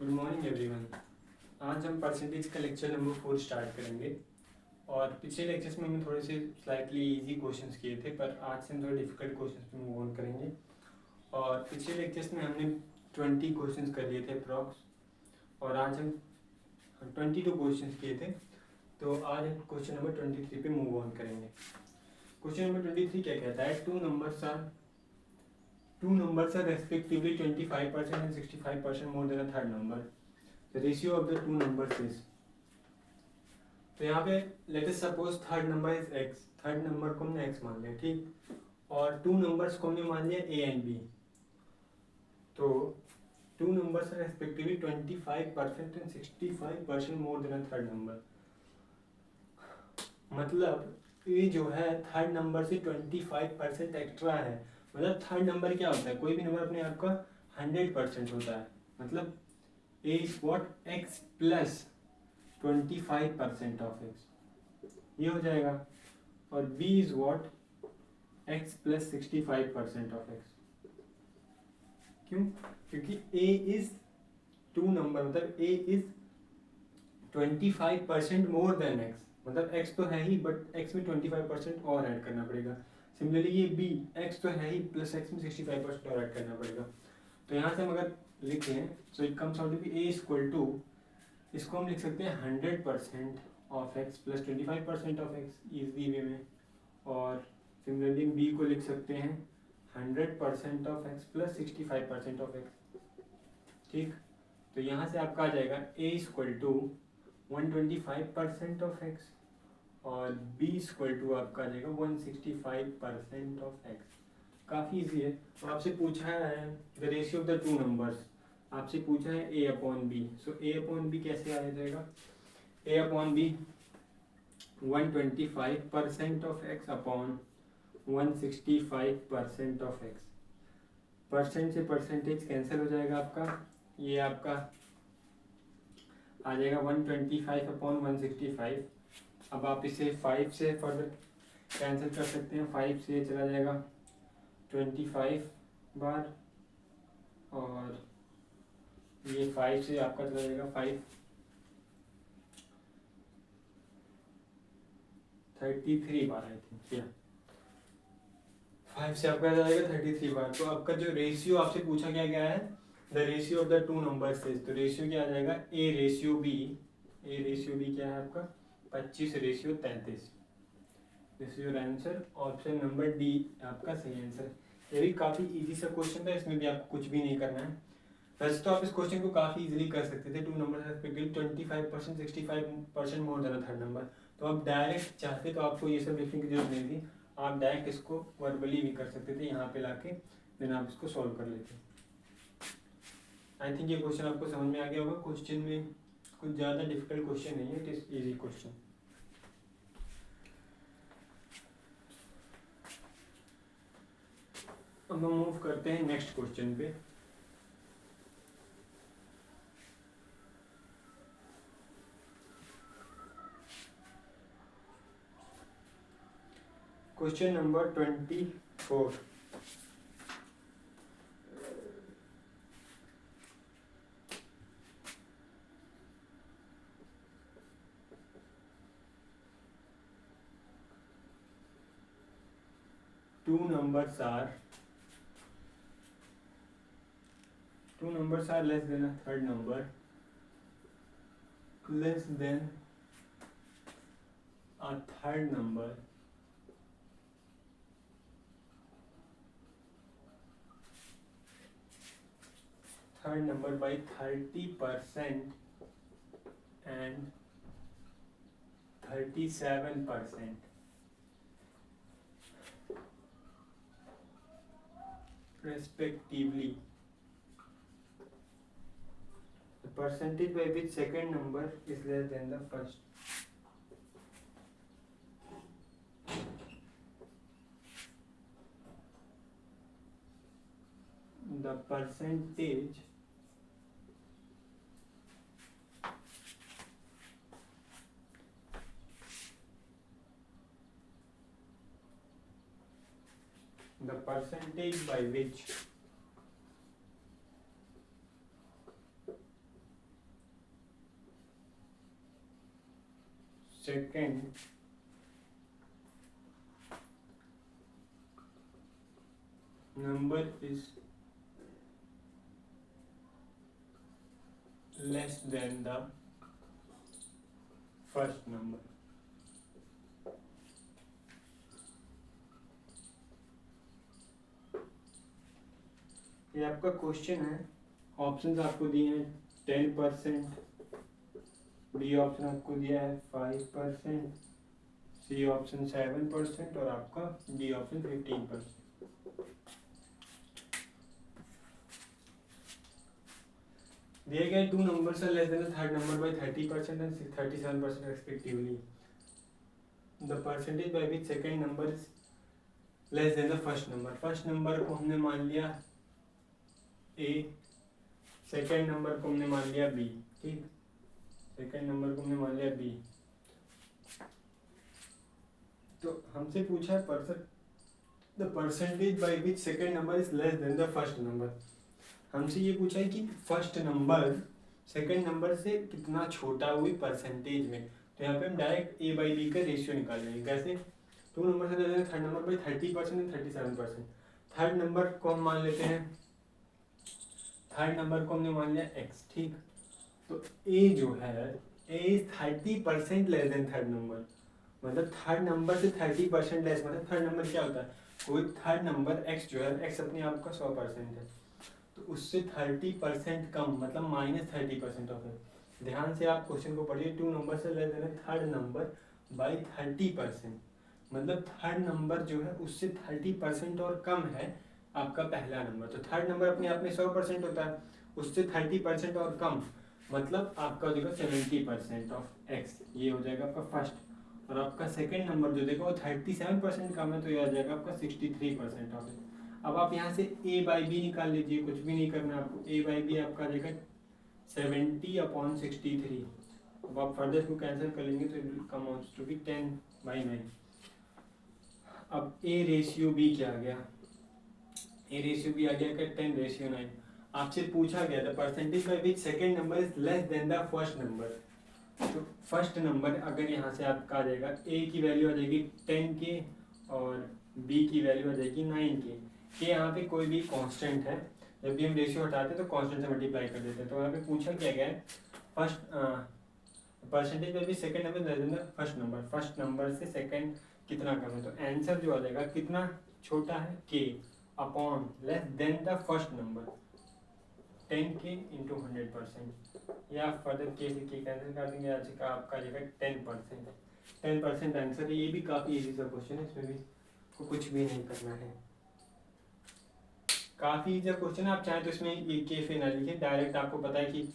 Good morning everyone. आज हम percentage का लेक्चर नंबर 4 स्टार्ट करेंगे। और पिछले लेक्चर्स में हमने थोड़े से स्लाइटली इजी क्वेश्चंस किए थे, पर आज से हम थोड़े डिफिकल्ट क्वेश्चंस पे मूव ऑन करेंगे। और पिछले लेक्चर्स में हमने 20 क्वेश्चंस कर लिए थे अप्रॉक्स, और आज हम 22 क्वेश्चंस किए थे। तो आज हम क्वेश्चन नंबर 23 पे मूव ऑन करेंगे। क्वेश्चन नंबर 23 क्या कहता है? two numbers are respectively 25% and 65% more than a third number. The ratio of the two numbers is। तो यहाँ पे let us suppose third number is x, third number को हमने x मान लिया, ठीक। और टू नंबर्स को हमने मान लिया a एंड b। तो two numbers are respectively 25% and 65% more than a third number. मतलब ये जो है थर्ड नंबर से 25% एक्स्ट्रा है। मतलब थर्ड नंबर क्या होता है? कोई भी नंबर अपने आप का 100% होता है। मतलब a is what x plus 25% of x, ये हो जाएगा। और b is what x plus 65% of x। क्यों? क्योंकि a इज टू नंबर, मतलब a is 25% more than x। मतलब x तो है ही, बट x में 25% और ऐड करना पड़ेगा। सिमिलरली ये b, x तो है ही, प्लस x में 65% और ऐड करना पड़ेगा। तो यहाँ से हम अगर लिखें so it comes out to be a equal to, इसको हम लिख सकते हैं 100% of x plus 25% of x easy way में। और सिमिलरली b को लिख सकते हैं 100% of x plus 65% of x, ठीक। तो यहाँ से आपका आ जाएगा a equal to 125% of x और b इक्वल टू आपका आ जाएगा 165% ऑफ x। काफ़ी इजी है। तो आपसे पूछा है the ratio of the two numbers, आपसे पूछा है a upon b। So a upon b कैसे आ जाएगा? a upon b 125% of x upon 165% of x। Percent से परसेंटेज कैंसिल हो जाएगा आपका, ये आपका आ जाएगा 125 अपॉन 165। अब आप इसे 5 से फर्दर कैंसिल कर सकते हैं। 5 से चला जाएगा 25 बार, और ये 5 से आपका चला जाएगा 33 बार, आई थिंक, या 5 से आपका जाएगा 33 बार। तो आपका जो रेशियो आपसे पूछा क्या गया है, the ratio of the two numbers is, तो रेशियो क्या आ जाएगा? a ratio b। a ratio b क्या है आपका? 25 ratio 33। This is your answer. Option number D आपका सही आंसर। ये भी काफ़ी इजी सा क्वेश्चन था, इसमें भी आपको कुछ भी नहीं करना है। वैसे तो आप इस क्वेश्चन को काफ़ी इजीली कर सकते थे। Two number 25% 65% more than third number. तो आप डायरेक्ट चाहते तो आपको ये सब लिखने की जरूरत नहीं थी, आप डायरेक्ट इसको वर्बली भी कर सकते थे यहाँ पे लाके, देन आप इसको सॉल्व कर लेते। आई थिंक ये क्वेश्चन आपको समझ में आ गया होगा। क्वेश्चन में कुछ ज़्यादा डिफिकल्ट क्वेश्चन नहीं है, इट इज़ इजी क्वेश्चन। अब हम मूव करते हैं नेक्स्ट क्वेश्चन पे। Question number 24। two numbers are less than a third number, less than a third number by 30% and 37% respectively. The percentage by which second number is less than the first. The percentage by which second number is less than the first number. ये आपका question है, options आपको दिए हैं 10%, B option आपको दिया है 5%, C option 7% और आपका डी ऑप्शन 15%। दिए गए two numbers are less than the third number by 30% and 37% respectively. The percentage by which second number is less than the first number. First number को हमने मान लिया ए, सेकंड नंबर को हमने मान लिया बी। ठीक, सेकंड नंबर को हमने मान लिया बी। तो हमसे पूछा है the percentage by which second number is less than the first number. हमसे ये पूछा है कि फर्स्ट नंबर सेकंड नंबर से कितना छोटा हुई परसेंटेज में। तो यहाँ पे हम डायरेक्ट ए बाई बी का रेशियो निकाल लेंगे। कैसे? टू नंबर से लेते हैं third number by 30% and 37%। Third number को हम मान लेते हैं, थर्ड नंबर को हमने मान लिया एक्स। ठीक, तो ए जो है A is 30% less than third number. मतलब थर्ड नंबर से 30% लेस, मतलब थर्ड नंबर क्या होता है, कोई थर्ड नंबर एक्स जो है, एक्स अपने आप का 100% है, तो उससे 30% कम, मतलब -30% ऑफ इट। ध्यान से आप क्वेश्चन को पढ़िए। टू नंबर से less than third number by 30%, मतलब थर्ड नंबर जो है उससे 30% और कम है आपका पहला नंबर। तो थर्ड नंबर अपने आप में 100% होता है, उससे 30% और कम, मतलब आपका हो जाएगा 70% ऑफ एक्स। ये हो जाएगा आपका फर्स्ट। और आपका सेकेंड नंबर जो देखो वो 37% कम है, तो ये आ जाएगा आपका 63% ऑफ एक्स। अब आप यहाँ से a बाई बी निकाल लीजिए, कुछ भी नहीं करना आपको। a बाई बी आपका आ जाएगा 70/63। अब आप फर्दर को कैंसिल कर लेंगे तो it come out to be 10/9। अब a रेशियो b क्या आ गया, a रेशियो b आ गया क्या 10/9। आपसे पूछा गया था percentage by which second number is less than the first number. तो फर्स्ट नंबर अगर यहाँ से आपका आ जाएगा, a की वैल्यू आ जाएगी 10 के और b की वैल्यू आ जाएगी 9 के। कि यहाँ पे कोई भी कांस्टेंट है, जब भी हम रेशियो हटाते हैं तो कांस्टेंट से मल्टीप्लाई कर देते हैं। तो यहाँ पे पूछा क्या गया है, फर्स्ट परसेंटेज में भी second number less than the first number, first number से सेकंड कितना कम है। तो आंसर जो आ जाएगा कितना छोटा है, के upon less than the first number 10k into 100%। या फर्दर के से के कैंसिल कर देंगे, आज का आपका आ जाएगा 10%। 10% आंसर है। ये भी काफ़ी इजी सा क्वेश्चन है, इसमें भी कुछ भी नहीं करना है, काफ़ी इजी क्वेश्चन है। आप चाहें तो इसमें ये के से ना लिखिए, डायरेक्ट आपको पता है कि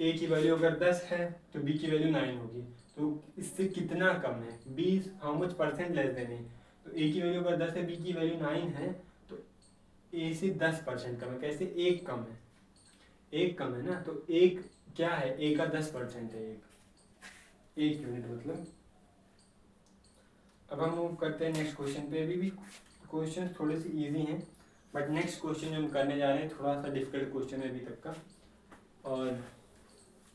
ए की वैल्यू अगर 10 है तो बी की वैल्यू 9 होगी, तो इससे कितना कम है, 20 how much percent less than A. तो ए की वैल्यू अगर 10 है, बी की वैल्यू 9 है, तो ए से 10% कम है। कैसे? एक कम है, एक कम है ना, तो एक क्या है, ए का 10% है, एक यूनिट मतलब। अब हम मूव करते हैं नेक्स्ट क्वेश्चन पे। अभी भी क्वेश्चन थोड़े से इजी हैं, बट नेक्स्ट क्वेश्चन जो हम करने जा रहे हैं थोड़ा सा डिफिकल्ट क्वेश्चन है अभी तक का। और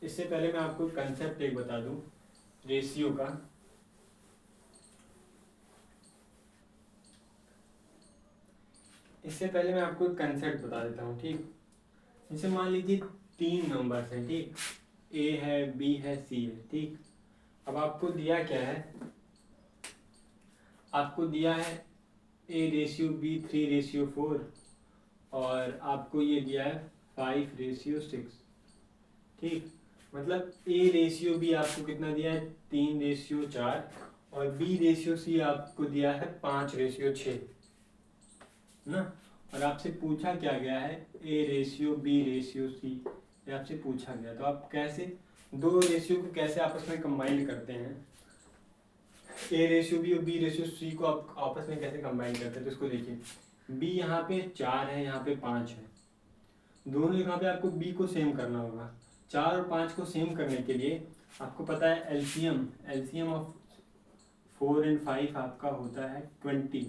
इससे पहले मैं आपको कंसेप्ट एक बता दूं रेशियो का। इससे पहले मैं आपको एक कंसेप्ट बता देता हूँ। ठीक, जैसे मान लीजिए 3 नंबर्स हैं। ठीक, ए है, बी है, सी है। ठीक, अब आपको दिया क्या है, आपको दिया है a रेशियो b 3/4 और आपको ये दिया है 5/6। ठीक, मतलब a रेशियो b आपको कितना दिया है 3/4 और b रेशियो c आपको दिया है 5/6 ना। और आपसे पूछा क्या गया है a ratio b ratio c, ये आपसे पूछा गया। तो आप कैसे दो रेशियो को कैसे आपस में कंबाइन करते हैं, ए रेशियो बी और बी रेशियो सी को आप आपस में कैसे कंबाइन करते हैं। तो इसको देखिए, बी यहाँ पे 4 है, यहाँ पे 5 है, दोनों यहाँ पे आपको बी को सेम करना होगा। 4 और 5 को सेम करने के लिए आपको पता है एलसीएम ऑफ 4 और 5 आपका होता है 20,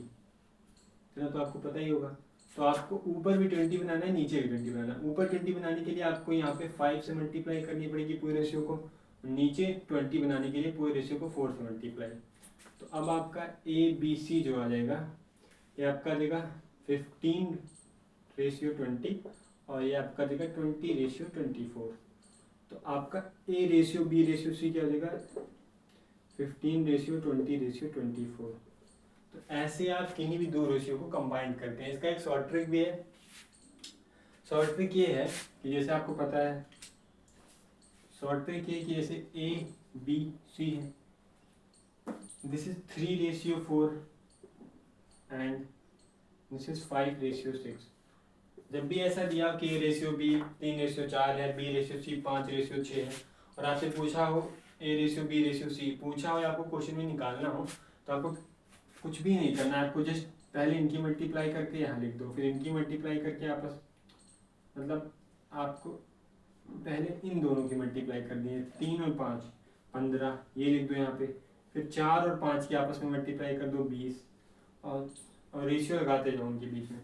तो आपको पता ही होगा। तो आपको ऊपर भी 20 बनाना है, नीचे भी 20 बनाना है। ऊपर 20 बनाने के लिए आपको यहाँ पे 5 से मल्टीप्लाई करनी पड़ेगी पूरे रेशियो को, नीचे 20 बनाने के लिए पूरे रेशियो को 4 से मल्टीप्लाई। तो अब आपका ABC जो आ जाएगा ये आपका देगा 15:20 और ये आपका देगा 20:24। तो आपका A/B/C क्या हो जाएगा 15:20:24। तो ऐसे आप किन्हीं भी दो रेशियो को कंबाइन करते हैं। इसका एक शॉर्ट ट्रिक भी है। शॉर्ट ट्रिक ये है कि जैसे आपको पता है, शॉर्ट ट्रिक ये कि जैसे ABC है, this is 3:4 and this is 5:6। जब भी ऐसा दिया कि A/B 3:4 है, B/C 5:6 है और आपसे पूछा हो A/B/C पूछा हो या आपको क्वेश्चन में निकालना हो, तो आपको कुछ भी नहीं करना है। आपको जस्ट पहले इनकी मल्टीप्लाई करके यहाँ लिख दो, फिर इनकी मल्टीप्लाई करके आपस मतलब आपको पहले इन दोनों की मल्टीप्लाई कर दी है, 3 और 5 15 ये लिख दो यहाँ पे, फिर 4 और 5 की आपस में मल्टीप्लाई कर दो 20 और रेशियो लगाते जाओ उनके बीच में,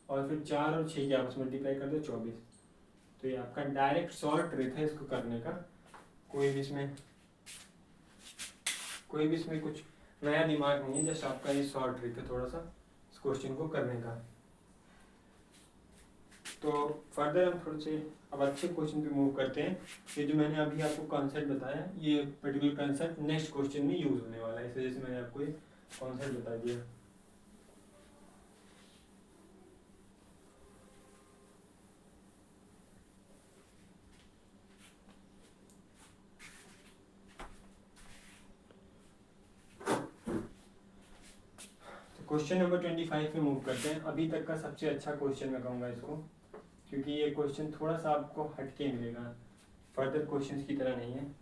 और फिर 4 और 6 की आपस में मल्टीप्लाई कर दो 24। तो ये आपका डायरेक्ट शॉर्ट ट्रिक है इसको करने का। कोई भी इसमें कुछ नया दिमाग नहीं है, जस्ट आपका ये शॉर्ट ट्रिक है थोड़ा सा इस क्वेश्चन को करने का। तो फर्दर हम थोड़े से अब अच्छे क्वेश्चन पे मूव करते हैं। ये जो मैंने अभी आपको कॉन्सेप्ट बताया, ये पर्टिकुलर कॉन्सेप्ट नेक्स्ट क्वेश्चन में यूज होने वाला है, इस वजह से मैंने आपको ये कॉन्सेप्ट बता दिया। क्वेश्चन नंबर 25 में मूव करते हैं। अभी तक का सबसे अच्छा क्वेश्चन मैं कहूँगा इसको, क्योंकि ये क्वेश्चन थोड़ा सा आपको हटके मिलेगा, फर्दर क्वेश्चंस की तरह नहीं है।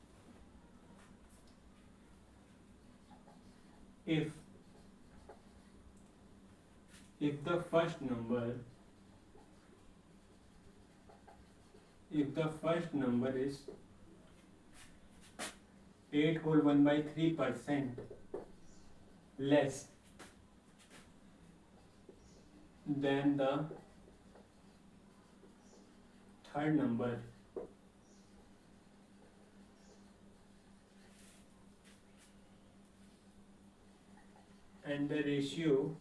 if the first number is 8 whole 1/3% less than the third number, and the ratio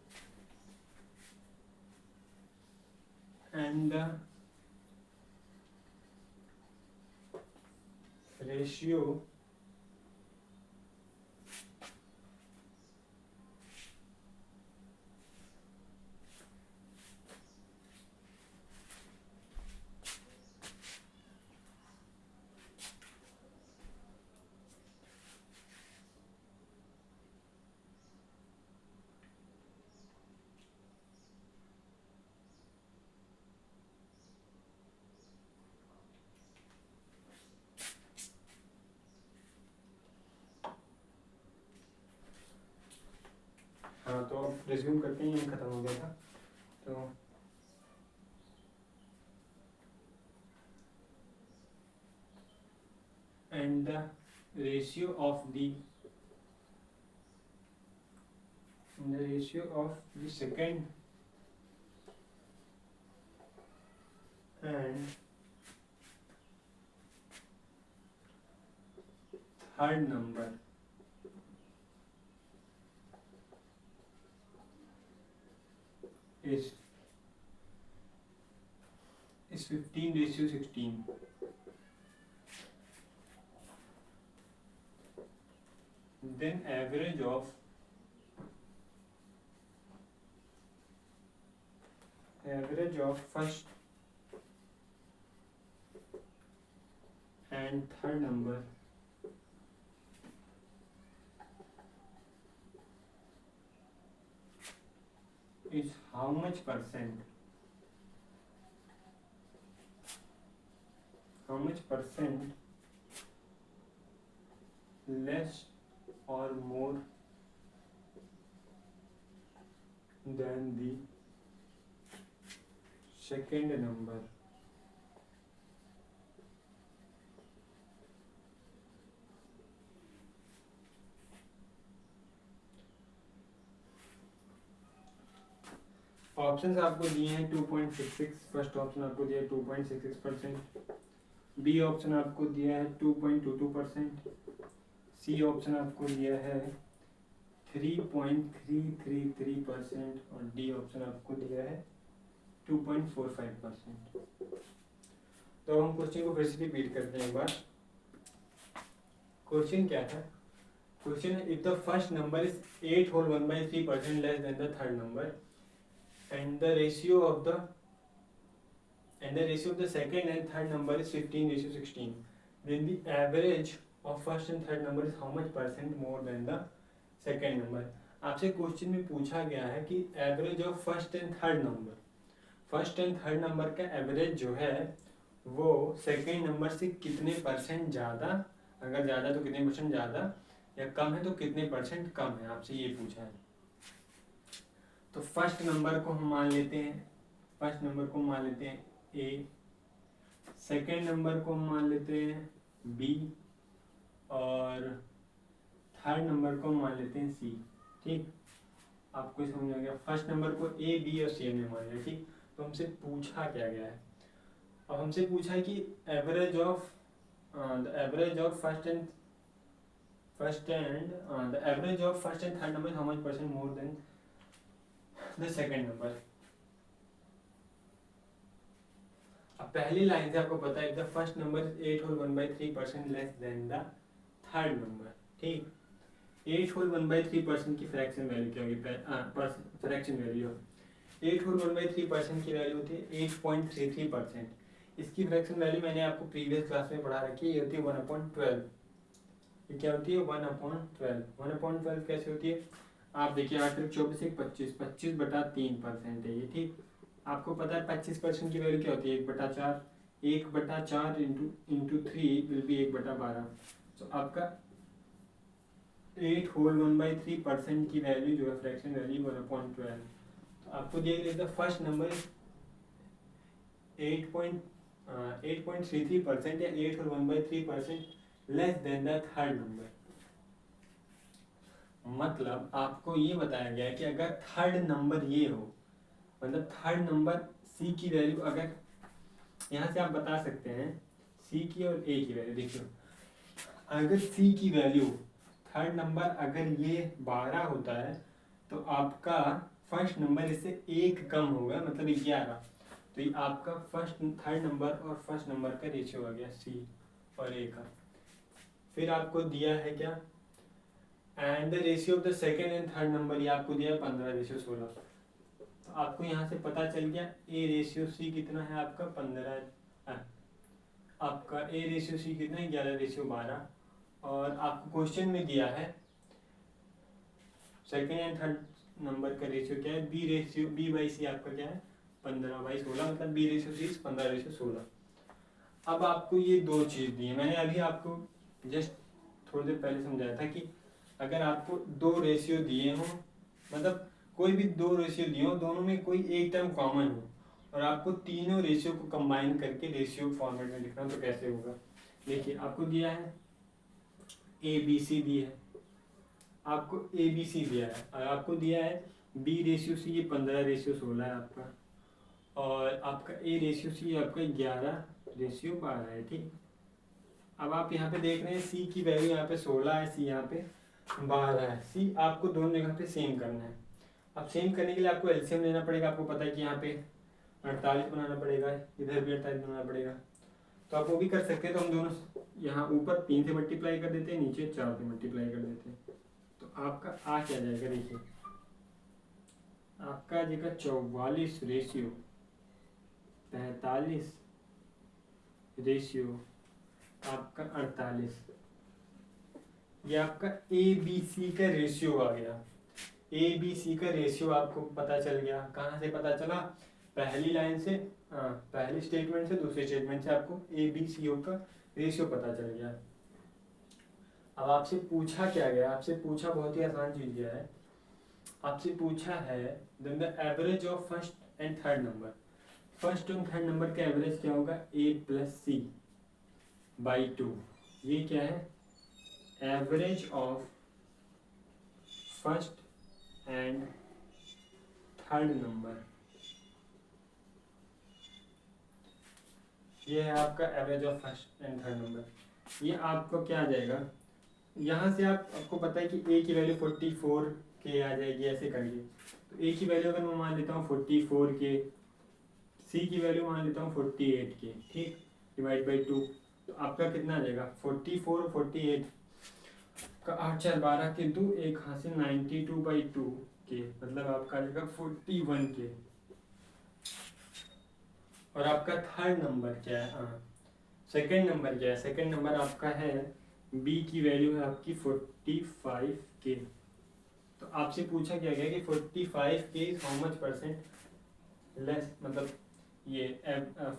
हाँ तो अब रिज्यूम करते हैं, ये खत्म हो गया था। तो and the ratio of the second and third number is 15:16. Then average of first and third number is how much percent less or more than the second number. Options आपको दिए हैं 2.66, फर्स्ट ऑप्शन आपको दिया है 2.66%, B option आपको दिया है 2.22%, C option आपको दिया है 3.333% और डी ऑप्शन आपको दिया है 2.45%। तो हम क्वेश्चन को फिर से रिपीट करते हैं एक बार। क्वेश्चन क्या था? Question if the first number is 8 whole 1/3% less than the third number and the ratio of the second and third number is 15:16, then the average of first and third number is how much percent more than the second number। आपसे question में पूछा गया है कि average of first and third number का average जो है वो सेकेंड नंबर से कितने परसेंट ज़्यादा, अगर ज़्यादा तो कितने परसेंट ज़्यादा, या कम है तो कितने परसेंट कम है, आपसे ये पूछा है। तो फर्स्ट नंबर को हम मान लेते हैं ए, सेकेंड नंबर को हम मान लेते हैं बी और थर्ड नंबर को हम मान लेते हैं सी। ठीक, आपको समझ आ गया? फर्स्ट नंबर को ए बी और सी में मान लिया। ठीक, तो हमसे पूछा क्या गया है? अब हमसे पूछा है कि average of first and third number how much percent more than the second number. अब पहली लाइन से आपको पता है the first number is 8 whole 1/3% less than the third number. ठीक, 8 whole 1/3% की फ्रैक्शन वैल्यू क्या होगी? फ्रैक्शन वैल्यू 8 whole 1/3% की वैल्यू होती है 8.33%। इसकी फ्रैक्शन वैल्यू मैंने आपको प्रीवियस क्लास में पढ़ा रखी है, ये होती है 1/12। ये क्या होती है? 1/12। 1/12 कैसे होती है? आप देखिए 8 × 24 = 25, 25/3% है ये। ठीक, आपको पता है 25% की वैल्यू क्या होती है? 1/4, 1/4 इंटू 3 विल बी 1/12। तो आपका 8 whole 1/3% की वैल्यू जो है फ्रैक्शन वैल्यू 1/12। तो आपको दिया गया था फर्स्ट नंबर 8.33% या 8 whole 1/3% less than the third number. मतलब आपको ये बताया गया है कि अगर थर्ड नंबर ये हो, मतलब थर्ड नंबर सी की वैल्यू, अगर यहाँ से आप बता सकते हैं सी की और ए की वैल्यू। देखिए अगर सी की वैल्यू थर्ड नंबर अगर ये 12 होता है तो आपका फर्स्ट नंबर इससे एक कम होगा, मतलब 11। तो ये आपका थर्ड नंबर और फर्स्ट नंबर का रेशियो आ गया सी और ए का। फिर आपको दिया है क्या? And the ratio of the second and third number, ये आपको दिया है 15:16। तो आपको यहाँ से पता चल गया ए रेशियो सी कितना है आपका 15, आपका ए रेशियो सी कितना है 11:12। और आपको क्वेश्चन में दिया है सेकेंड एंड थर्ड नंबर का रेशियो क्या है? बी बाई सी आपका क्या है? 15/16, मतलब बी रेशियो सी 15:16। अब आपको ये दो चीज़ दी है, मैंने अभी आपको जस्ट थोड़ी देर पहले समझाया था कि अगर आपको दो रेशियो दिए हों, मतलब कोई भी दो रेशियो दिए हों, दोनों में कोई एक टर्म कॉमन हो और आपको तीनों रेशियो को कंबाइन करके रेशियो फॉर्मेट में लिखना, तो कैसे होगा? देखिए आपको दिया है ए बी सी दिया है, आपको ए बी सी दिया है और आपको दिया है बी रेशियो सी, ये 15:16 है आपका, और आपका ए रेशियो सी आपका 11:12 है। ठीक, अब आप यहाँ पे देख रहे हैं सी की वैल्यू यहाँ पे 16 है, सी यहाँ पे 12 है। सी आपको दोनों जगह पे सेम करना है। अब सेम करने के लिए आपको एलसीएम लेना पड़ेगा। आपको पता है कि यहाँ पे 48 बनाना पड़ेगा, इधर भी 48 बनाना पड़ेगा। तो आप वो भी कर सकते हैं। तो हम दोनों यहाँ ऊपर 3 से मल्टीप्लाई कर देते हैं, नीचे 4 से मल्टीप्लाई कर देते हैं। तो आपका आ क्या जाएगा? देखिए आपका आ जाएगा 44 रेशियो 45 रेशियो आपका 48। ये आपका ए बी सी का रेशियो आ गया। ए बी सी का रेशियो आपको पता चल गया। कहाँ से पता चला? पहली लाइन से, पहली स्टेटमेंट से दूसरे स्टेटमेंट से आपको ए बी सी ओ का रेशियो पता चल गया। अब आपसे पूछा क्या गया? आपसे पूछा बहुत ही आसान चीज गया है। आपसे पूछा है then the average of first and third number. First and third number का एवरेज क्या होगा? A plus C by 2। ये क्या है? Average of first and third number ये है आपका average of first and third number. ये आपको क्या आ जाएगा, यहाँ से आपको पता है कि ए की वैल्यू 44 के आ जाएगी ऐसे करके। तो ए की वैल्यू अगर मैं मान लेता हूँ 44 के, सी की वैल्यू मान लेता हूँ 48 के, ठीक, डिवाइड बाई 2, तो आपका कितना आ जाएगा 44 और 48 का 8 4 12 के 2, एक हासिल 92/2 के, मतलब आपका आ जाएगा 41 के। और आपका थर्ड नंबर क्या है, हाँ सेकेंड नंबर क्या है, सेकेंड नंबर आपका है बी की वैल्यू है आपकी 45 के। तो आपसे पूछा क्या गया कि 45 के is how much percent less, मतलब ये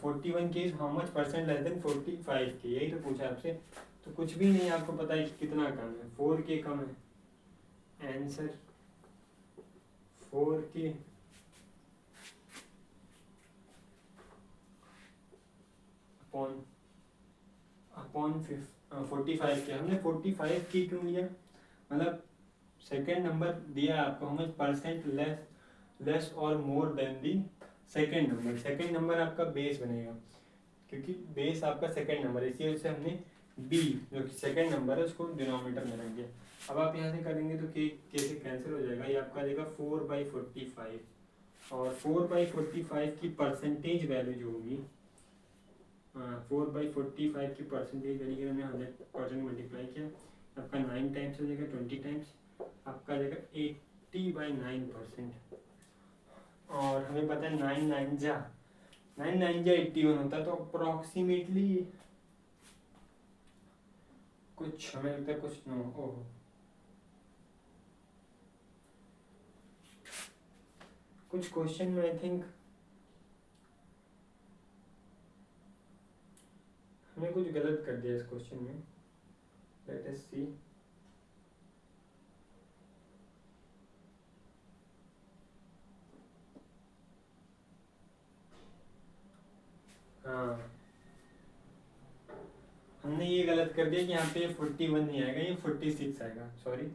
41 के is how much percent less then 45 के, यही तो पूछा आपसे। तो कुछ भी नहीं, आपको पता है कि कितना कम है, 4 के कम है, आंसर 4 के अपॉन अपॉन 45 के। हमने 45 की क्यों लिया, मतलब सेकेंड नंबर दिया आपको हाउ मच परसेंट लेस और more then the second number. Second number आपका बेस बनेगा, क्योंकि बेस आपका सेकेंड नंबर है, इसी वजह से हमने बी जो कि सेकेंड नंबर है उसको डिनोमिनेटर में रख दिया। अब आप यहाँ से करेंगे तो के से कैंसिल हो जाएगा, ये आपका आ जाएगा 4/45, और 4/45 की परसेंटेज वैल्यू जो होगी, 4/45 की परसेंटेज वैल्यू की हमने 100% मल्टीप्लाई किया, आपका 9 टाइम्स हो जाएगा, 20 टाइम्स आपका आ जाएगा 80/9%। और हमें पता है 9 9 जा 81 होता है, तो अप्रोक्सीमेटली कुछ हमें लगता है कुछ नो ओह कुछ क्वेश्चन में आई थिंक हमने कुछ गलत कर दिया इस क्वेश्चन में, लेट अस सी। हाँ हमने ये गलत कर दिया कि यहाँ पे 41 नहीं आएगा, ये 46 आएगा, सॉरी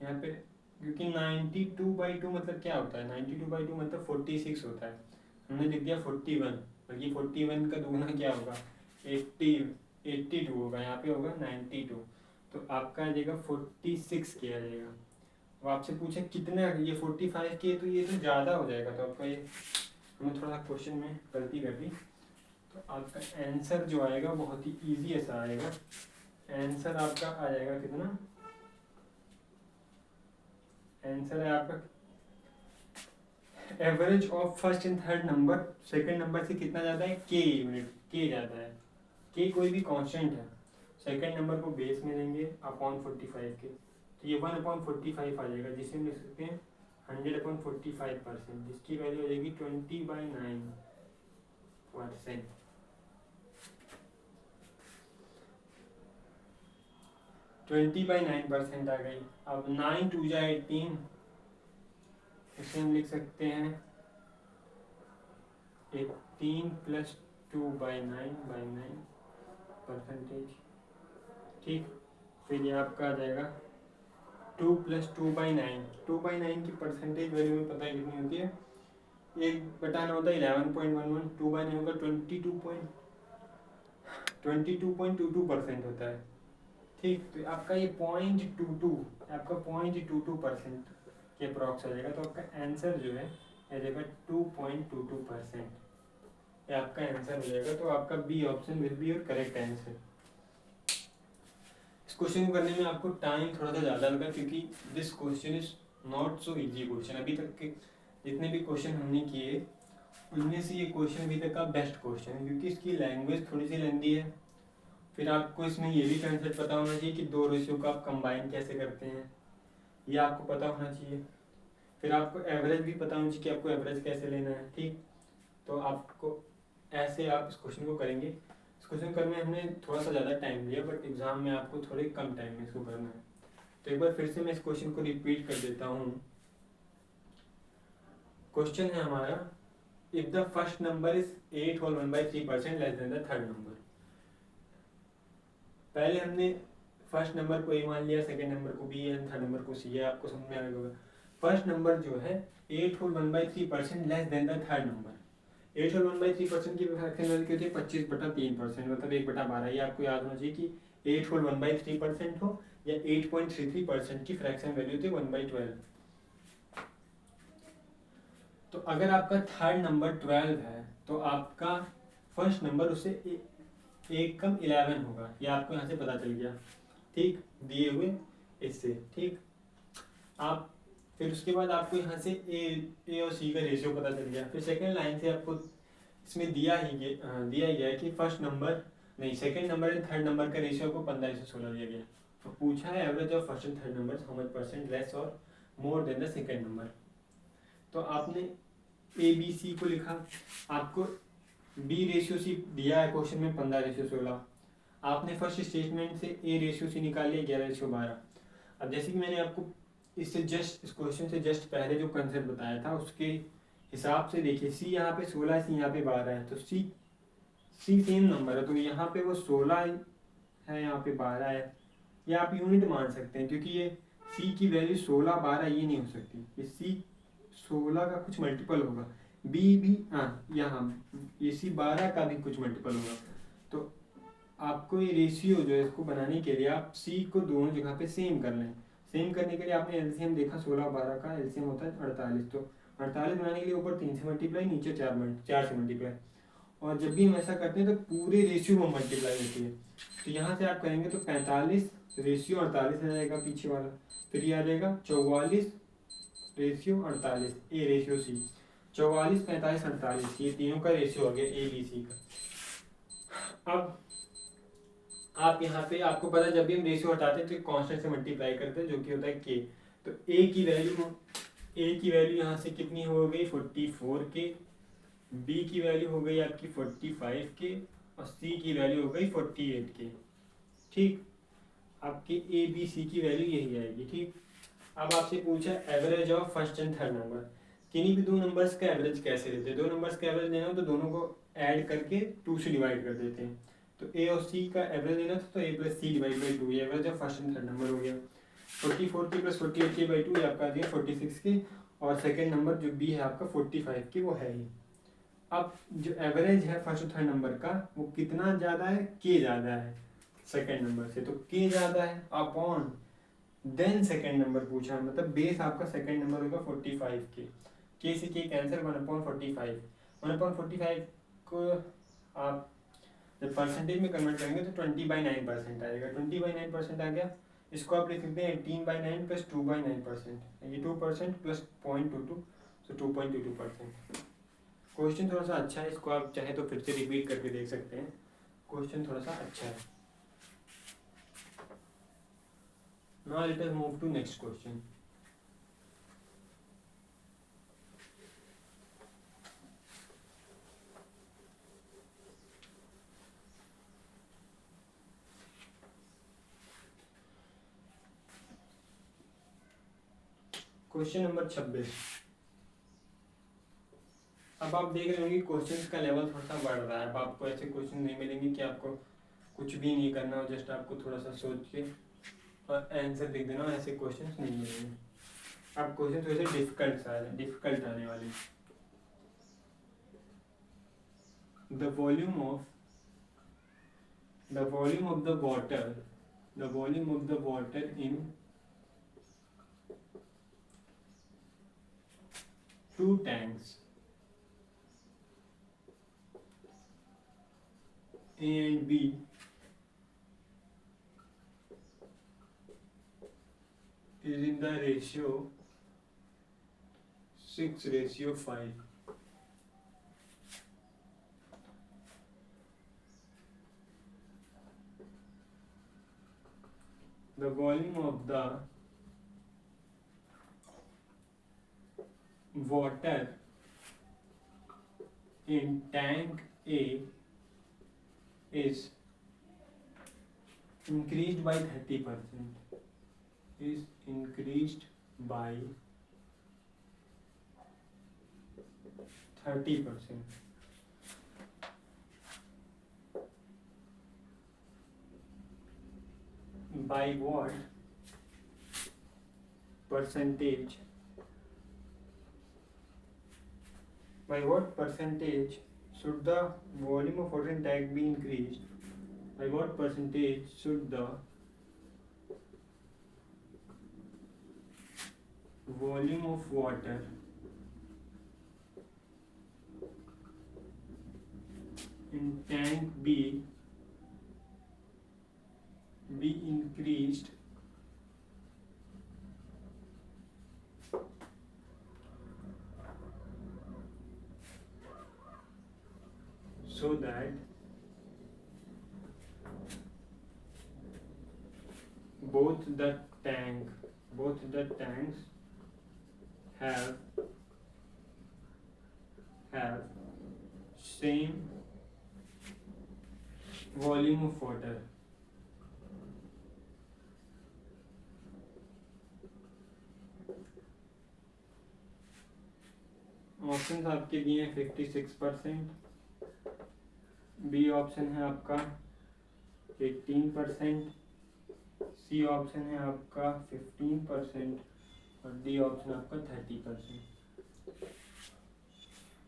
यहाँ पे, क्योंकि 92/2 मतलब क्या होता है, 92/2 मतलब 46 होता है, हमने लिख दिया 41, बल्कि 41 का दुगना क्या होगा 82 होगा, यहाँ पे होगा 92, तो आपका आ जाएगा 46 के आ जाएगा। अब आपसे पूछे कितना, ये 45 के, तो ये तो ज़्यादा हो जाएगा, तो आपका ये हमने थोड़ा क्वेश्चन में गलती कर दी। तो आपका आंसर जो आएगा बहुत ही ईजी ऐसा आएगा, आंसर आपका आ जाएगा कितना, आंसर है आपका average of first and third number, second number से कितना ज़्यादा है, के यूनिट, के ज़्यादा है, के कोई भी कांस्टेंट है, सेकंड नंबर को बेस में लेंगे अपॉन 45 के, तो ये 1/45 आ जाएगा, जिसे हम लिख सकते हैं 100/45%, जिसकी वैल्यू हो जाएगी 20/9%। 20/9% आ गई। अब 9 2 जा 18, इसे हम लिख सकते हैं 18 + 2/9 ठीक। फिर ये आपका आ जाएगा 2 + 2/9, 2/9 की परसेंटेज वैल्यू में पता है कितनी होती है, 1/9 होता है 11.11, 2/9 होगा 22.22% होता है, ठीक। तो आपका ये 0.22, आपका 0.22% के अप्रॉक्स आ जाएगा, तो आपका आंसर जो है आ जाएगा 2.22%, ये आपका आंसर हो जाएगा। तो आपका B option will be your correct answer. इस क्वेश्चन को करने में आपको टाइम थोड़ा सा ज़्यादा लगा, क्योंकि this question is not so easy question. अभी तक के जितने भी क्वेश्चन हमने किए उनमें से ये क्वेश्चन अभी तक का बेस्ट क्वेश्चन है, क्योंकि इसकी लैंग्वेज थोड़ी सी लेंदी है। फिर आपको इसमें ये भी कंसेप्ट पता होना चाहिए कि दो रेशियो को आप कंबाइन कैसे करते हैं, ये आपको पता होना चाहिए। फिर आपको एवरेज भी पता होना चाहिए कि आपको एवरेज कैसे लेना है, ठीक। तो आपको ऐसे आप इस क्वेश्चन को करेंगे। इस क्वेश्चन करने में हमने थोड़ा सा ज़्यादा टाइम लिया, बट एग्जाम में आपको थोड़े कम टाइम में इसको करना है। तो एक बार फिर से मैं इस क्वेश्चन को रिपीट कर देता हूँ। क्वेश्चन है हमारा, if the first number is 8 whole 1/3% less than the third number. पहले हमने फर्स्ट नंबर को ए मान लिया, सेकंड नंबर को बी एंड थर्ड नंबर को सी है, आपको समझ में आ गया होगा। फर्स्ट नंबर जो है 8 whole 1/3% less than the third number, 8 और 1/3% की फ्रैक्शन वैल्यू क्या होती है 25/3%, मतलब 1/12। ये आपको याद होना चाहिए कि 8 होल 1/3% हो या 8.33% की फ्रैक्शन वैल्यू होती है 1/12। तो अगर आपका थर्ड नंबर 12 है तो आपका फर्स्ट नंबर उससे एक कम 11 होगा, ये आपको यहाँ से पता चल गया, ठीक, दिए हुए इससे, ठीक। आप फिर उसके बाद आपको यहाँ से ए और सी का रेशियो पता चल गया। फिर सेकंड लाइन से आपको इसमें दिया ही गया है कि फर्स्ट नंबर नहीं second number and third number का रेशियो को 15:16 दिया गया। तो पूछा है average of first and third number how much percent less और more than the second number. तो आपने ए बी सी को लिखा, आपको बी रेशियो सी दिया है क्वेश्चन में 15:16, आपने फर्स्ट स्टेटमेंट से ए रेशियो सी निकाल लिया 11:12। अब जैसे कि मैंने आपको इससे जस्ट इस क्वेश्चन से जस्ट पहले जो कंसेप्ट बताया था उसके हिसाब से देखिए, सी यहाँ पे 16 है, सी यहाँ पे 12 है, तो सी सेम नंबर है, तो यहाँ पे वो 16 है, यहाँ पे 12 है। ये आप यूनिट मान सकते हैं क्योंकि ये सी की वैल्यू 16 12 ये नहीं हो सकती, ये सी 16 का कुछ मल्टीपल होगा, बी भी हाँ यहाँ ये सी 12 का भी कुछ मल्टीपल होगा। तो आपको ये रेशियो जो है इसको बनाने के लिए आप सी को दोनों जगह पे सेम कर लें। सेम करने के लिए आपने एलसीएम देखा 16 12 का एलसीएम होता है 48, तो 48 बनाने के लिए ऊपर 3 से मल्टीप्लाई, नीचे 4 से मल्टीप्लाई। और जब भी हम ऐसा करते हैं तो पूरे रेशियो में मल्टीप्लाई होती है। तो यहाँ से आप करेंगे तो 45 रेशियो 48 आ जाएगा पीछे वाला, फिर ये आ जाएगा 44 रेशियो 48 ए रेशियो सी, 44 45 48 ये तीनों का रेशियो हो गया ए बी सी का। अब आप यहाँ पे आपको पता है जब भी हम रेशियो हटाते हैं तो कांस्टेंट से मल्टीप्लाई करते हैं जो कि होता है के। तो ए की वैल्यू यहाँ से कितनी हो गई 44 के, बी की वैल्यू हो गई आपकी 45 के और सी की वैल्यू हो गई 48 के, ठीक। आपकी ए बी सी की वैल्यू यही आएगी, ठीक। अब आपसे पूछा average of first and third number, किन्हीं भी दो नंबर्स का एवरेज कैसे लेते हैं। दो नंबर्स का एवरेज लेना हो तो दोनों को ऐड करके 2 से डिवाइड कर देते हैं। तो ए और सी का एवरेज लेना था तो ए प्लस सी डिवाइड बाई 2, ये average of first and third number हो गया। 44 के प्लस 48 के बाई 2 ये आपका आ गया 46 के, और सेकेंड नंबर जो बी है आपका 45 के वो है ही। अब जो एवरेज है फर्स्ट और थर्ड नंबर का वो कितना ज़्यादा है, के ज़्यादा है सेकेंड नंबर से, तो के ज़्यादा है अपॉन देन सेकेंड नंबर पूछा, मतलब बेस आपका सेकेंड नंबर होगा 45 के से के कैंसिल 1/45, 1/45 को आप जब परसेंटेज में कन्वर्ट करेंगे तो 20/9% आएगा, 20/9% आ गया। इसको आप लिख सकते हैं 18/9 प्लस 2/9%, ये 2% प्लस 0.22, सो 2.22%। क्वेश्चन थोड़ा सा अच्छा है, इसको आप चाहे तो फिर से रिपीट करके देख सकते हैं, क्वेश्चन थोड़ा सा अच्छा है। Now let us move to next question. Question number 26। अब आप देख रहे होंगे क्वेश्चंस का लेवल थोड़ा सा बढ़ रहा है। अब आपको ऐसे क्वेश्चन नहीं मिलेंगे कि आपको कुछ भी नहीं करना हो, जस्ट आपको थोड़ा सा सोच के और आंसर लिख देना, ऐसे क्वेश्चंस नहीं मिलेंगे। अब क्वेश्चन थोड़े से डिफिकल्ट आने वाले। The volume of the water in 2 tanks A and B is in the ratio 6:5. The volume of the water in tank A is increased by 30%. Is increased by 30%. By what percentage by what percentage should the volume of water in tank be increased? By what percentage should the volume of water in tank be increased so that both the tanks have same volume of water. Option आपके दिए हैं 56%, B option है आपका 18%, C option है आपका 15% और D option आपका 30%।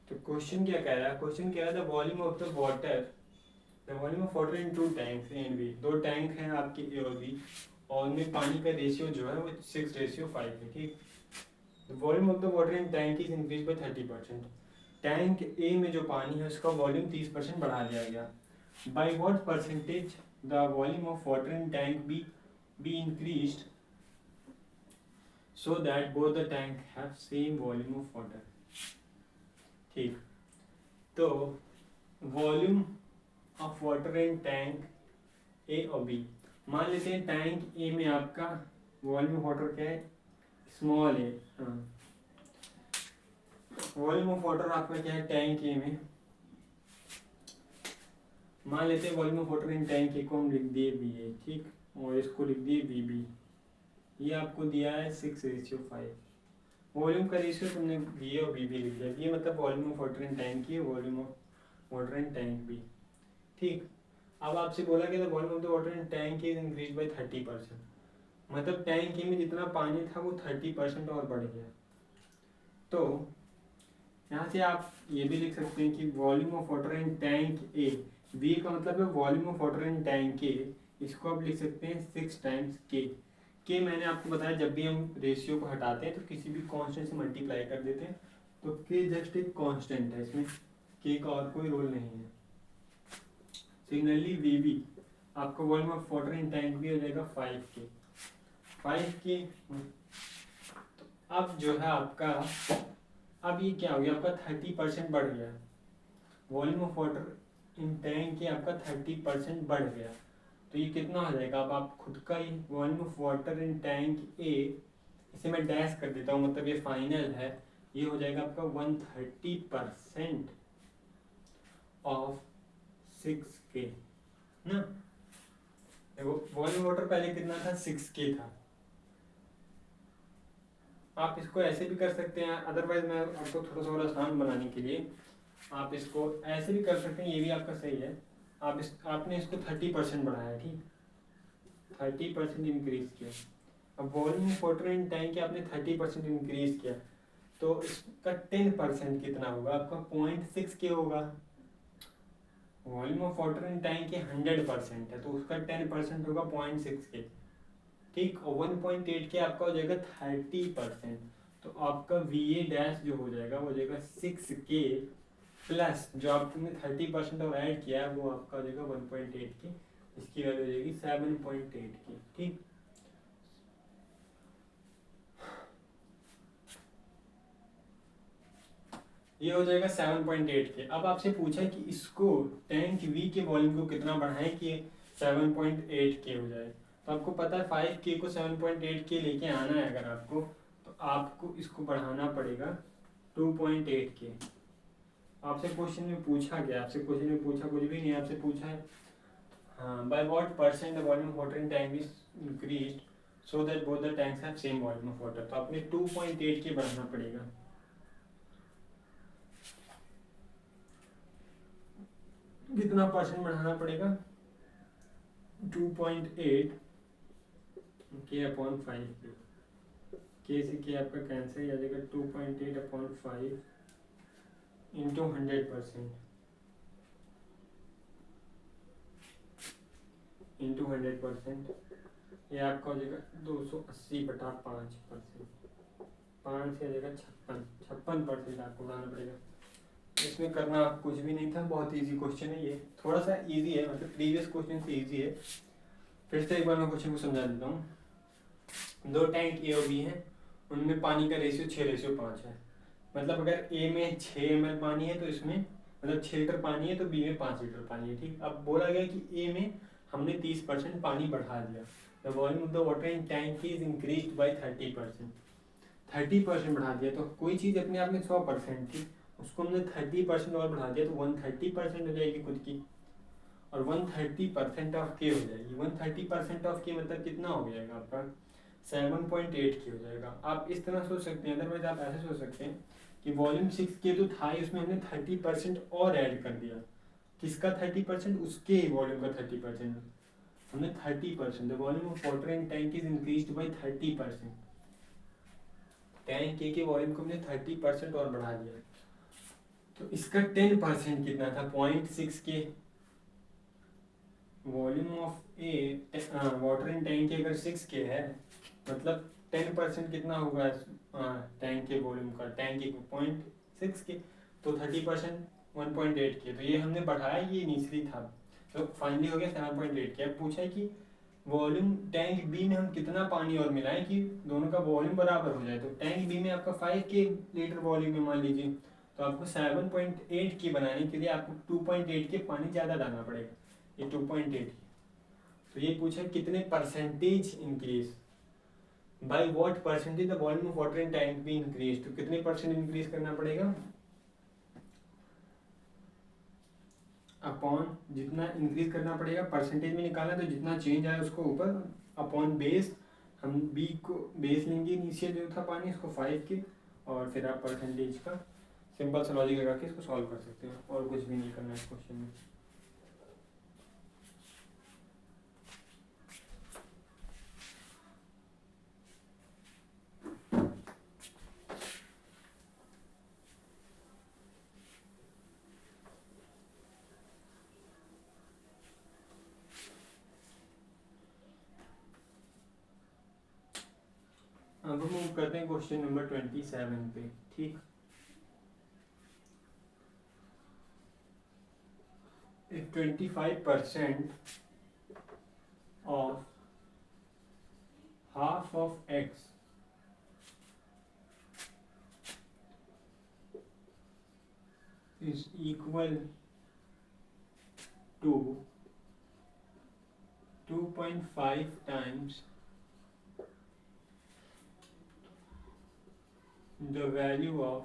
तो क्वेश्चन क्या कह रहा है? क्वेश्चन कह रहा है the volume of the water in two tanks A and B. दो टैंक हैं आपके ए और बी और उनमें पानी का रेशियो जो है वो 6:5 है। ठीक, the volume of the water in tank is increase by 30%। Tank A में जो पानी है उसका वॉल्यूम 30% बढ़ा दिया गया। By what percentage the volume of water in tank be increased so that both the tank have same volume of water। ठीक, तो volume of water in tank A और बी, मान लेते हैं टैंक ए में आपका वॉल्यूम ऑफ वाटर क्या है? स्मॉल है। हाँ, वॉल्यूम ऑफ वाटर आपका क्या है टैंक ए में? मान लेते हैं volume of water in tank A को हम लिख दिए बी ए। ठीक, और इसको लिख दिए बी बी। ये आपको दिया है 6:5। वॉल्यूम का रेशियो तुमने बी और बी लिख दिया। ये मतलब volume of water in tank की, volume of water in tank B. ठीक, अब आपसे बोला गया volume of the water in tank is increase by 30%, मतलब टैंक ए में जितना पानी था वो 30% और बढ़ गया। तो यहाँ से आप ये भी लिख सकते हैं कि volume of water in tank A, B का मतलब है volume of water in tank A, इसको आप लिख सकते हैं 6 टाइम्स के। के मैंने आपको बताया जब भी हम रेशियो को हटाते हैं तो किसी भी कांस्टेंट से मल्टीप्लाई कर देते हैं, तो के जस्ट एक कांस्टेंट है, इसमें के का और कोई रोल नहीं है। सिमिलरली वी बी, आपका volume of water in tank भी हो जाएगा 5 के। तो अब जो है आपका, अब ये क्या हो गया? आपका 30% बढ़ गया। Volume of water in tank के आपका 30% बढ़ गया। तो ये कितना हो जाएगा? अब आप खुद का ही volume of water in tank A, इसे मैं डैश कर देता हूँ, मतलब ये फाइनल है, ये हो जाएगा आपका 130% ऑफ 6K ना। देखो वॉल्यूम वाटर पहले कितना था? 6K था। आप इसको ऐसे भी कर सकते हैं, अदरवाइज मैं आपको थोड़ा सा और आसान बनाने के लिए आप इसको ऐसे भी कर सकते हैं, ये भी आपका सही है। आपने इसको 30% बढ़ाया। ठीक, 30% इंक्रीज किया। अब volume of water in tank आपने 30% इंक्रीज किया, तो इसका 10% कितना होगा? आपका 0.6K होगा। Volume of water in tank 100% है, तो उसका 10% होगा 0.6K। ठीक, और 1.8K आपका हो जाएगा 30%, तो आपका VA डैश जो हो जाएगा वो हो जाएगा 6K प्लस जो आपने 30% और ऐड किया है वो आपका हो जाएगा 1.8K, इसकी वैल्यू हो जाएगी 7.8K। ठीक, ये हो जाएगा 7.8K। अब आपसे पूछा कि इसको टैंक वी के वॉल्यूम को कितना बढ़ाएं कि 7.8K हो जाए। तो आपको पता है 5K को 7.8K लेके आना है अगर आपको, तो आपको इसको बढ़ाना पड़ेगा 2.8K। आपसे क्वेश्चन में पूछा गया, आपसे क्वेश्चन में पूछा कुछ भी नहीं, आपसे पूछा है हाँ by what percent the volume of water in tank is increased so that both the tanks have same volume of water. तो आपने 2.8K बढ़ाना पड़ेगा। कितना परसेंट बढ़ाना पड़ेगा? 2.8 K अपॉन 5K। K से K आपका कैंसिल आ जाएगा, 2.8 अपॉन 5 इंटू 100% इंटू 100%, ये आपका हो जाएगा 280/5%। 5 से आ जाएगा 56% आपको बनाना पड़ेगा। इसमें करना आप कुछ भी नहीं था, बहुत इजी क्वेश्चन है ये, थोड़ा सा इजी है, मतलब प्रीवियस क्वेश्चन से इजी है। फिर से एक बार मैं क्वेश्चन को समझा देता हूँ। 2 टैंक ए और बी हैं, उनमें पानी का रेशियो 6:5 है। मतलब अगर ए में 6 ml पानी है तो इसमें मतलब 6 लीटर पानी है तो बी में 5 लीटर पानी है। ठीक, अब बोला गया कि ए में हमने 30% पानी बढ़ा दिया। The volume of the water in tank is increased by 30%। 30% बढ़ा दिया, तो कोई चीज़ अपने आप में 100% थी, उसको हमने 30% और बढ़ा दिया तो 130% हो जाएगी खुद की, और 130% ऑफ के हो जाएगी। 130% ऑफ के मतलब कितना हो जाएगा आपका 7.8 के हो जाएगा। आप इस तरह सोच सकते हैं, अदरवाइज आप ऐसे सोच सकते हैं कि वॉल्यूम 6 के तो था ही, उसमें हमने 30% और ऐड कर दिया। किसका 30%? उसके वॉल्यूम का 30%। हमने 30%, the volume of water in tank is increased by 30%। Tank के वॉल्यूम को हमने 30% और बढ़ा दिया, तो इसका 10% कितना था? 0.6 के। Volume of A water in tank के अगर 6 के है, मतलब 10% कितना होगा टैंक के वॉल्यूम का? टैंक के 0.6 के, तो 30% 1.8 के, तो ये हमने बढ़ाया, ये निचली था, तो फाइनली हो गया 7.8 के। अब पूछा है कि वॉल्यूम टैंक बी में हम कितना पानी और मिलाएं कि दोनों का वॉल्यूम बराबर हो जाए। तो टैंक बी में आपका 5 के लीटर वॉल्यूम है मान लीजिए, तो आपको 7.8 की बनाने के लिए आपको 2.8 के पानी ज़्यादा डालना पड़ेगा, ये 2.8। तो ये पूछा कितने percentage increase, by what percentage the volume of water in tank be increase, तो कितने परसेंट इंक्रीज करना पड़ेगा अपॉन जितना इंक्रीज करना पड़ेगा, परसेंटेज में निकालना, तो जितना चेंज आया उसको ऊपर अपॉन बेस, हम बी को बेस लेंगे, नीचे जो था पानी उसको 5 के, और फिर आप परसेंटेज का सिंपल सा लॉजिक लगा के इसको सॉल्व कर सकते हो, और कुछ भी नहीं करना है इस क्वेश्चन में। अब हम मूव करते हैं क्वेश्चन नंबर 27 पे। ठीक, if 25% of half of x is equal to 2.5 times the value of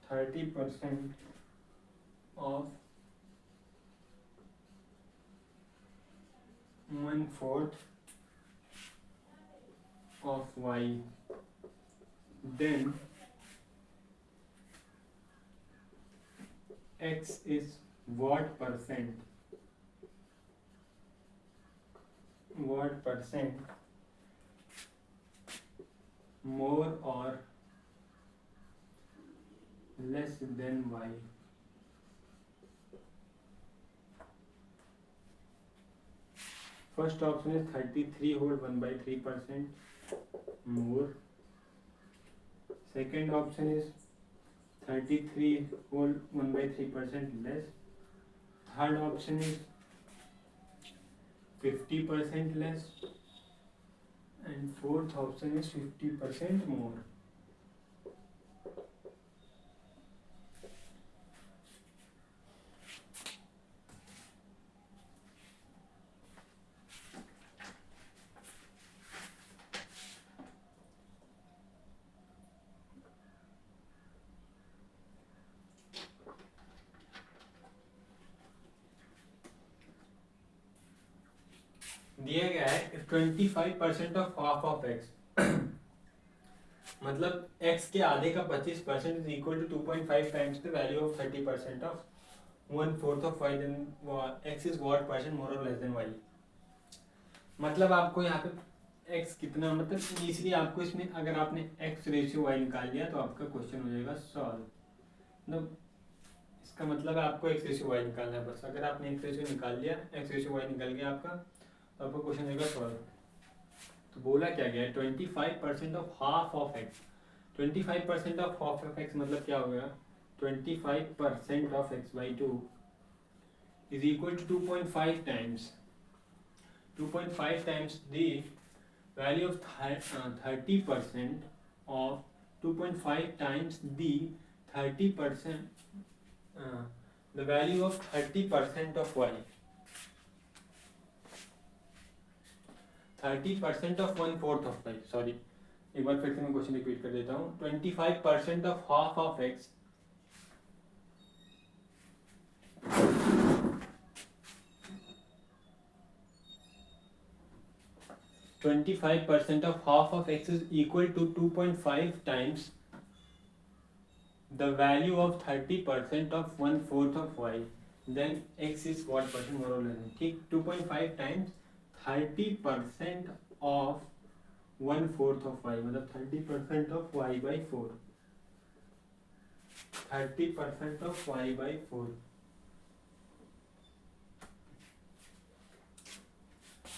30% of 1/4 of y, then x is what percent more or less than y. First option is 33 whole 1/3% more. Second option is 33 whole 1/3% less. Third option is 50% less. And fourth option is 50% more. दिया गया है 25% of half of X, मतलब x के आधे का 25% is equal to 2.5 times the value of 30% of 1/4 of y, then x is what percent more और less than y। मतलब आपको यहाँ पे x कितना, मतलब इनिशियली आपको इसमें अगर आपने x रेशियो y निकाल लिया तो आपका क्वेश्चन हो जाएगा सॉल्व। मतलब इसका मतलब है आपको x रेशियो y निकालना है बस। अगर आपने x रेशियो निकाल लिया, x रेशियो y निकल गया आपका, तो आपका क्वेश्चन हो जाएगा सॉल्व। तो बोला क्या गया है 25% of half of x। 25% of half of x मतलब क्या हो गया, 25% of x by 2 is equal to 2.5 times 2.5 times the value of 30% of 2.5 times the 30% the value of 30% of y, 30% of 1/4 of y, sorry एक बार फिर से मैं question repeat कर देता हूँ। 25% of half of x 25% of half of x is equal to 2.5 times the value of 30% of 1/4 of y, then x is what percent more or less, ठीक। 2.5 times 30% of 1/4 of y मतलब 30% of y by 4, 30% of y by 4।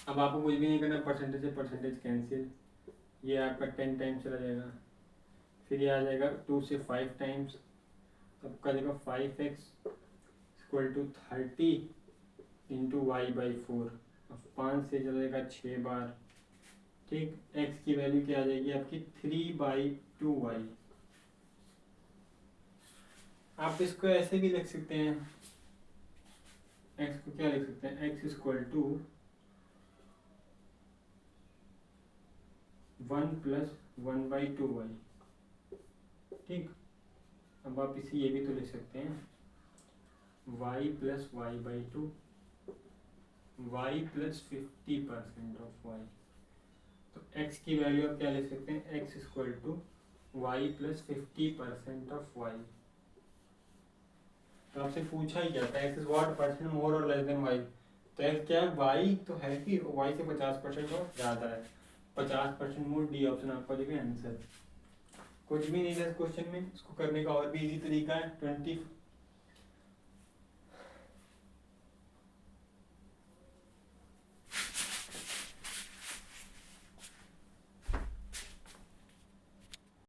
अब आपको कुछ भी नहीं करना, percentage से percentage cancel, ये आपका 10 टाइम्स चला जाएगा, फिर ये आ जाएगा 2 से 5 टाइम्स, तब का जाएगा 5x equal to 30 into Y by 4, अब 5 से चला जाएगा 6 बार, ठीक। x की वैल्यू क्या आ जाएगी आपकी 3/2y। आप इसको ऐसे भी लिख सकते हैं, x को क्या लिख सकते हैं, x इक्वल टू 1 + 1/2y, ठीक। अब आप इसे ये भी तो लिख सकते हैं y + y/2, y + 50% of y। तो x की वैल्यू आप क्या लिख सकते हैं, x equal to y + 50% of y। तो आपसे पूछा ही क्या था, x is what percent more और लेस देन y। तो x क्या है, y तो है कि y से 50% और ज़्यादा है, 50% मोर, डी ऑप्शन आपका देगा आंसर। कुछ भी नहीं था इस क्वेश्चन में, इसको करने का और भी इजी तरीका है।